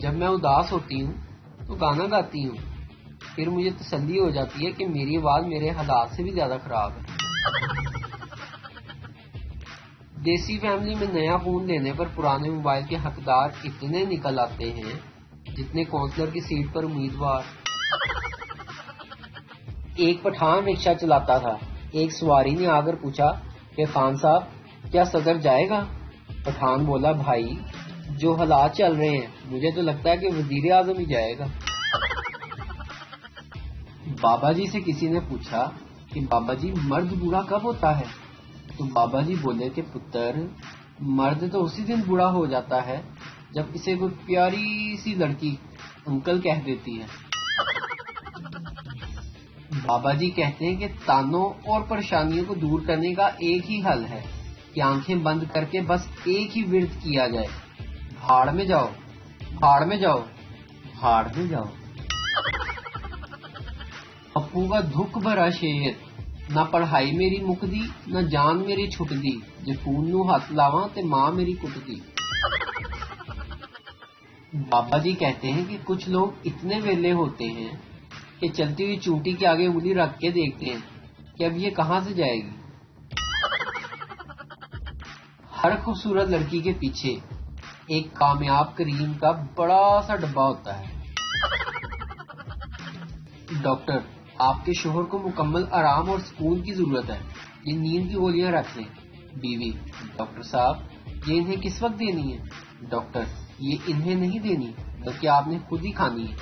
جب میں اداس ہوتی ہوں تو گانا گاتی ہوں، پھر مجھے تسلی ہو جاتی ہے کہ میری آواز میرے حالات سے بھی زیادہ خراب ہے۔ دیسی فیملی میں نیا فون لینے پر پرانے موبائل کے حقدار اتنے نکل آتے ہیں جتنے کونسلر کی سیٹ پر امیدوار۔ ایک پٹھان رکشہ چلاتا تھا، ایک سواری نے آ کر پوچھا کہ خان صاحب کیا صدر جائے گا؟ پٹھان بولا، بھائی جو حالات چل رہے ہیں مجھے تو لگتا ہے کہ وزیر اعظم ہی جائے گا۔ بابا جی سے کسی نے پوچھا کہ بابا جی مرد بوڑھا کب ہوتا ہے؟ تو بابا جی بولے کہ پتر، مرد تو اسی دن بوڑھا ہو جاتا ہے جب اسے کوئی پیاری سی لڑکی انکل کہہ دیتی ہے۔ بابا جی کہتے ہیں کہ تانوں اور پریشانیوں کو دور کرنے کا ایک ہی حل ہے کہ آنکھیں بند کر کے بس ایک ہی ورد کیا جائے، بھاڑ میں جاؤ، بھاڑ میں جاؤ، بھاڑ میں جاؤ۔ پپو کا دکھ بھرا شعر، نہ پڑھائی میری مکدی نہ جان میری چھٹدی، جے فون نو ہاتھ لاواں تے ماں میری کٹدی۔ بابا جی کہتے ہیں کہ کچھ لوگ اتنے ویلے ہوتے ہیں کہ چلتی ہوئی چونٹی کے آگے انگلی رکھ کے دیکھتے ہیں کہ اب یہ کہاں سے جائے گی۔ ہر خوبصورت لڑکی کے پیچھے ایک کامیاب کریم کا بڑا سا ڈبہ ہوتا ہے۔ ڈاکٹر، آپ کے شوہر کو مکمل آرام اور سکون کی ضرورت ہے، یہ نیند کی گولیاں رکھ لیں۔ بیوی، ڈاکٹر صاحب یہ انہیں کس وقت دینی ہے؟ ڈاکٹر، یہ انہیں نہیں دینی بلکہ آپ نے خود ہی کھانی ہے۔